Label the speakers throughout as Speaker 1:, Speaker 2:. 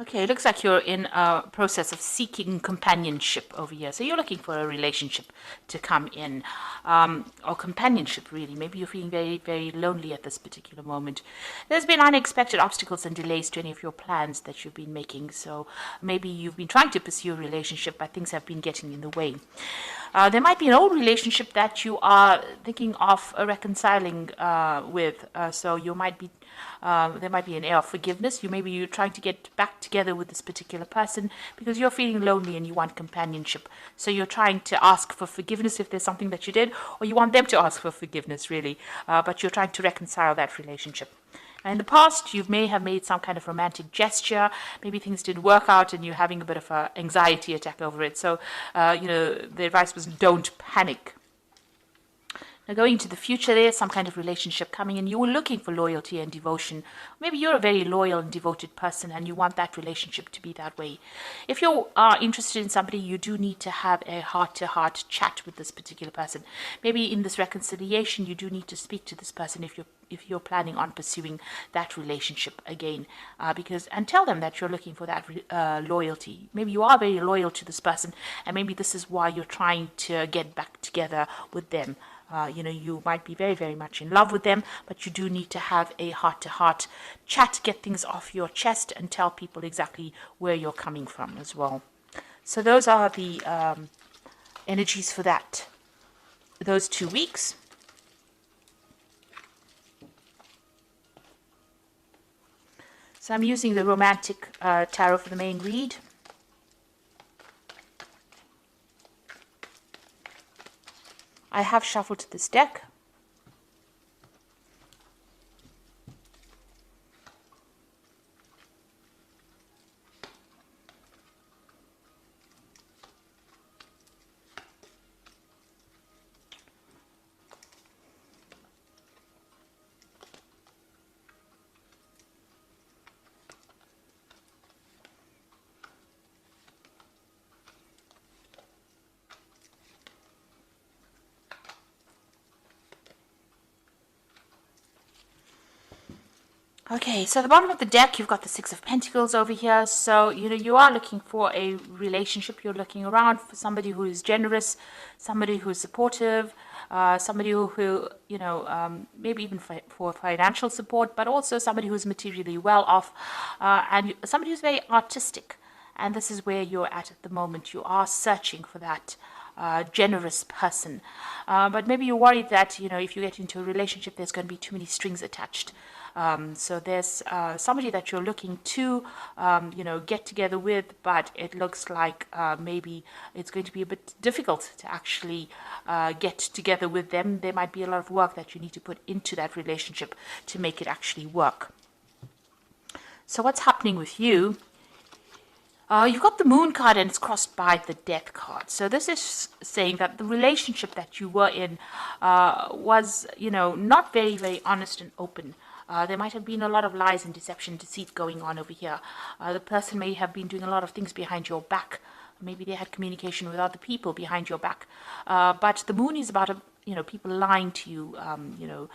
Speaker 1: Okay, it looks like you're in a process of seeking companionship over here. So you're looking for a relationship to come in, or companionship, really. Maybe you're feeling very, very lonely at this particular moment. There's been unexpected obstacles and delays to any of your plans that you've been making. So maybe you've been trying to pursue a relationship, but things have been getting in the way. There might be an old relationship that you are thinking of reconciling with. So you might be there might be an air of forgiveness. Maybe you're trying to get back together with this particular person because you're feeling lonely and you want companionship. So you're trying to ask for forgiveness if there's something that you did, or you want them to ask for forgiveness, really. But you're trying to reconcile that relationship. In the past, you may have made some kind of romantic gesture. Maybe things didn't work out and you're having a bit of an anxiety attack over it. So, the advice was don't panic. Now, going into the future, there's some kind of relationship coming, and you were looking for loyalty and devotion. Maybe you're a very loyal and devoted person, and you want that relationship to be that way. If you are interested in somebody, you do need to have a heart-to-heart chat with this particular person. Maybe in this reconciliation, you do need to speak to this person if you're planning on pursuing that relationship again, and tell them that you're looking for that loyalty. Maybe you are very loyal to this person, and maybe this is why you're trying to get back together with them. You might be very, very much in love with them, but you do need to have a heart-to-heart chat, get things off your chest, and tell people exactly where you're coming from as well. So those are the energies for those 2 weeks. So I'm using the Romantic Tarot for the main read. I have shuffled this deck. Okay, so at the bottom of the deck, you've got the Six of Pentacles over here. So, you are looking for a relationship. You're looking around for somebody who is generous, somebody who is supportive, somebody who maybe even for financial support, but also somebody who's materially well off, and somebody who's very artistic. And this is where you're at the moment. You are searching for that generous person. But maybe you're worried that, if you get into a relationship, there's going to be too many strings attached. So there's somebody that you're looking to, get together with, but it looks like maybe it's going to be a bit difficult to actually get together with them. There might be a lot of work that you need to put into that relationship to make it actually work. So what's happening with you? You've got the Moon card and it's crossed by the Death card. So this is saying that the relationship that you were in was, not very, very honest and open. There might have been a lot of lies and deception, deceit going on over here. The person may have been doing a lot of things behind your back. Maybe they had communication with other people behind your back. But the Moon is about, people lying to you,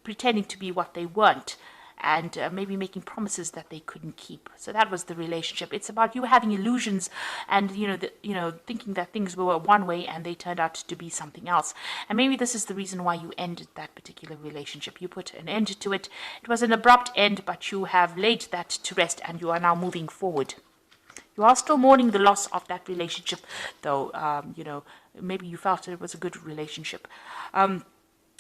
Speaker 1: pretending to be what they weren't, and maybe making promises that they couldn't keep. So that was the relationship. It's about you having illusions and thinking that things were one way and they turned out to be something else. And maybe this is the reason why you ended that particular relationship. You put an end to it. It was an abrupt end, but you have laid that to rest and you are now moving forward. You are still mourning the loss of that relationship, though. Maybe you felt it was a good relationship.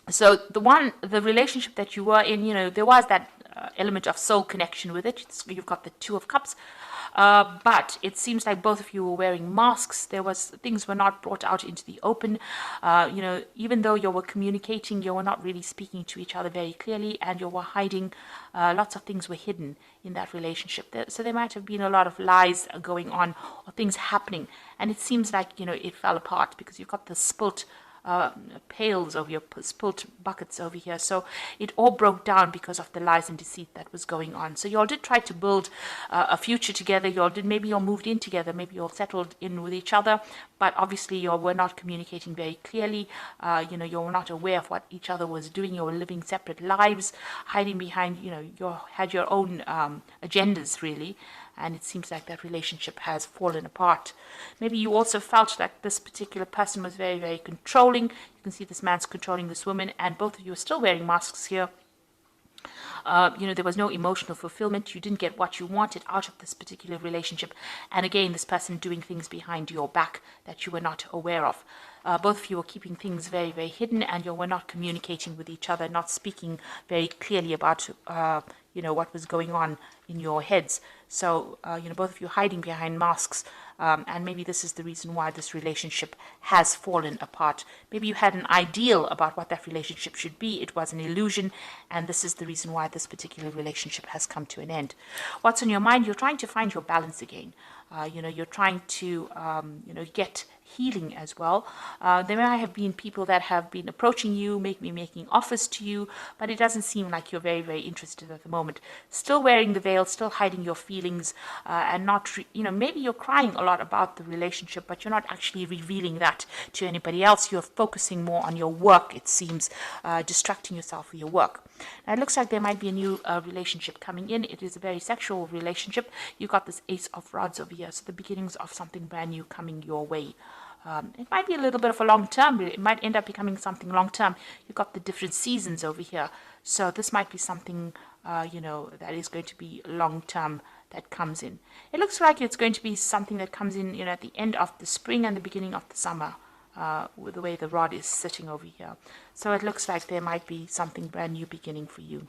Speaker 1: So the relationship that you were in, there was that element of soul connection with it. You've got the Two of Cups, but it seems like both of you were wearing masks. Things were not brought out into the open. Even though you were communicating, you were not really speaking to each other very clearly, and you were hiding. Lots of things were hidden in that relationship. So there might have been a lot of lies going on or things happening, and it seems like it fell apart because you've got the spilt pails over your spilt buckets over here. So it all broke down because of the lies and deceit that was going on. So you all did try to build a future together. Maybe you all moved in together. Maybe you all settled in with each other. But obviously you all were not communicating very clearly. You were not aware of what each other was doing. You were living separate lives, hiding behind, you had your own agendas really. and it seems like that relationship has fallen apart. Maybe you also felt like this particular person was very, very controlling. You can see this man's controlling this woman, and both of you are still wearing masks here. There was no emotional fulfillment. You didn't get what you wanted out of this particular relationship. And again, this person doing things behind your back that you were not aware of. Both of you were keeping things very, very hidden, and you were not communicating with each other, not speaking very clearly about, what was going on in your heads. So, both of you hiding behind masks. And maybe this is the reason why this relationship has fallen apart. Maybe you had an ideal about what that relationship should be. It was an illusion, and this is the reason why this particular relationship has come to an end. What's on your mind? You're trying to find your balance again. You're trying to, get healing as well. There might have been people that have been approaching you, making offers to you, but it doesn't seem like you're very, very interested at the moment. Still wearing the veil, still hiding your feelings, and not, maybe you're crying a lot about the relationship, but you're not actually revealing that to anybody else. You're focusing more on your work, it seems, distracting yourself with your work. Now, it looks like there might be a new relationship coming in. It is a very sexual relationship. You've got this Ace of Rods over here, so the beginnings of something brand new coming your way. It might be a little bit of a long term, but it might end up becoming something long term. You've got the different seasons over here. So this might be something, that is going to be long term that comes in. It looks like it's going to be something that comes in, at the end of the spring and the beginning of the summer, with the way the rod is sitting over here. So it looks like there might be something brand new beginning for you.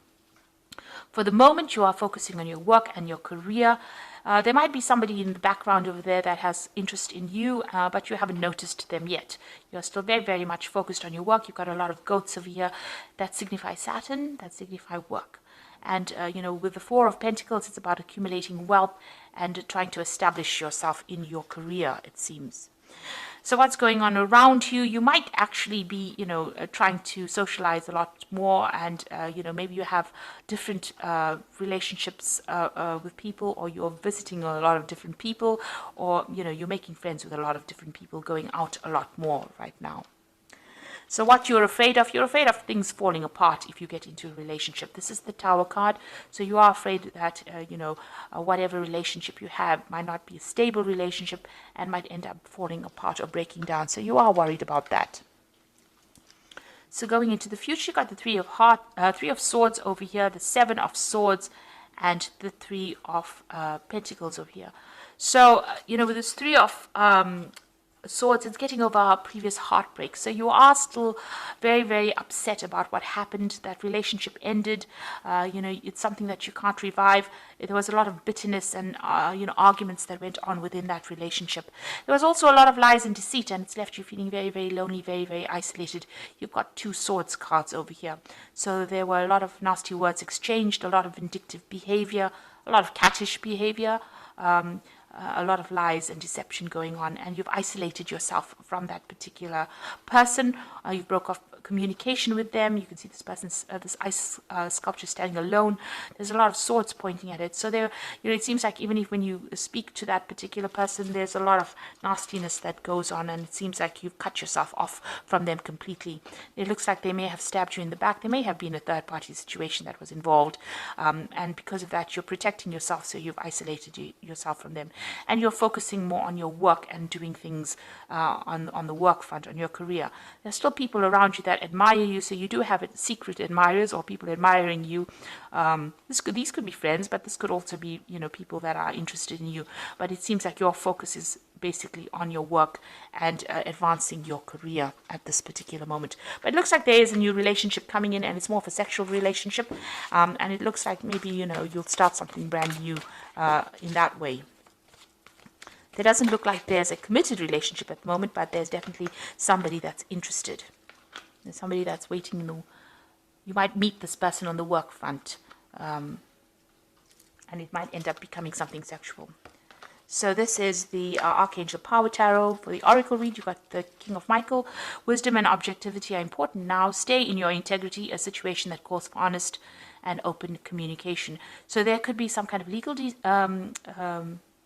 Speaker 1: For the moment, you are focusing on your work and your career. There might be somebody in the background over there that has interest in you, but you haven't noticed them yet. You're still very, very much focused on your work. You've got a lot of goats over here that signify Saturn, that signify work. And, with the Four of Pentacles, it's about accumulating wealth and trying to establish yourself in your career, it seems. So what's going on around you? You might actually be, trying to socialize a lot more, and, maybe you have different relationships with people, or you're visiting a lot of different people, or, you're making friends with a lot of different people, going out a lot more right now. So what you're afraid of things falling apart if you get into a relationship. This is the Tower card. So you are afraid that, whatever relationship you have might not be a stable relationship and might end up falling apart or breaking down. So you are worried about that. So going into the future, you got the Three of Swords over here, the Seven of Swords, and the Three of Pentacles over here. So, with this Three of Swords, it's getting over our previous heartbreak. So you are still very, very upset about what happened. That relationship ended. It's something that you can't revive. There was a lot of bitterness and, arguments that went on within that relationship. There was also a lot of lies and deceit, and it's left you feeling very, very lonely, very, very isolated. You've got Two Swords cards over here. So there were a lot of nasty words exchanged, a lot of vindictive behavior, a lot of cattish behavior, a lot of lies and deception going on, and you've isolated yourself from that particular person. You broke off communication with them. You can see this person's this ice sculpture standing alone. There's a lot of swords pointing at it. So there, it seems like even if when you speak to that particular person, there's a lot of nastiness that goes on, and it seems like you've cut yourself off from them completely. It looks like they may have stabbed you in the back. There may have been a third-party situation that was involved, and because of that, you're protecting yourself. So you've isolated yourself from them, and you're focusing more on your work and doing things on the work front, on your career. There's still people around you that admire you, so you do have secret admirers or people admiring you. These could be friends, but this could also be people that are interested in you. But it seems like your focus is basically on your work and advancing your career at this particular moment. But it looks like there is a new relationship coming in, and it's more of a sexual relationship, and it looks like maybe you'll start something brand new in that way. There doesn't look like there's a committed relationship at the moment, but there's definitely somebody that's interested. There's somebody that's waiting. You might meet this person on the work front, and it might end up becoming something sexual. So this is the Archangel Power Tarot. For the Oracle read, you've got the King of Michael. Wisdom and objectivity are important now. Stay in your integrity, a situation that calls for honest and open communication. So there could be some kind of legal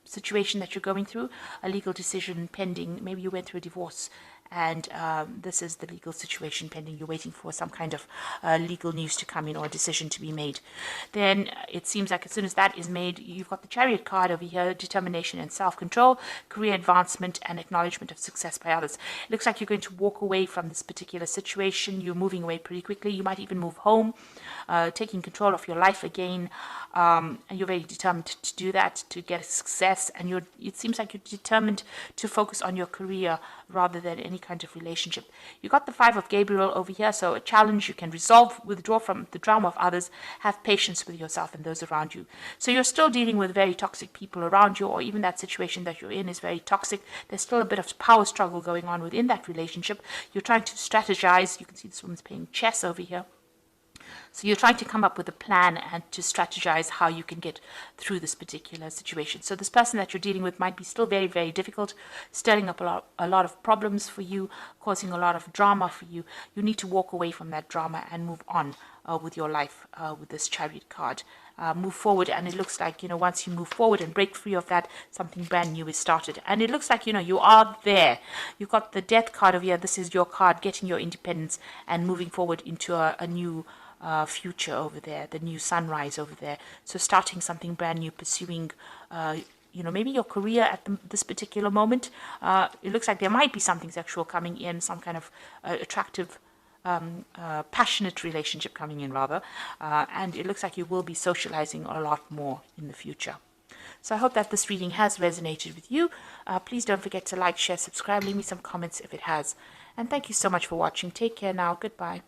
Speaker 1: situation that you're going through, a legal decision pending. Maybe you went through a divorce and this is the legal situation pending. You're waiting for some kind of legal news to come in or a decision to be made. Then it seems like as soon as that is made, you've got the Chariot card over here: determination and self-control, career advancement, and acknowledgement of success by others. It looks like you're going to walk away from this particular situation. You're moving away pretty quickly. You might even move home, taking control of your life again, and you're very determined to do that, to get success. And it seems like you're determined to focus on your career rather than any kind of relationship. You got the Five of Gabriel over here, so a challenge you can resolve, withdraw from the drama of others, have patience with yourself and those around you. So you're still dealing with very toxic people around you, or even that situation that you're in is very toxic. There's still a bit of power struggle going on within that relationship. You're trying to strategize. You can see this woman's playing chess over here. So you're trying to come up with a plan and to strategize how you can get through this particular situation. So this person that you're dealing with might be still very, very difficult, stirring up a lot of problems for you, causing a lot of drama for you. You need to walk away from that drama and move on with your life with this Chariot card. Move forward, and it looks like, once you move forward and break free of that, something brand new is started. And it looks like, you are there. You've got the Death card over here. This is your card, getting your independence and moving forward into a new future over there, the new sunrise over there. So starting something brand new, pursuing maybe your career at this particular moment. It looks like there might be something sexual coming in, some kind of attractive, passionate relationship coming in, rather. And it looks like you will be socializing a lot more in the future. So I hope that this reading has resonated with you. Please don't forget to like, share, subscribe, leave me some comments if it has. And thank you so much for watching. Take care now. Goodbye.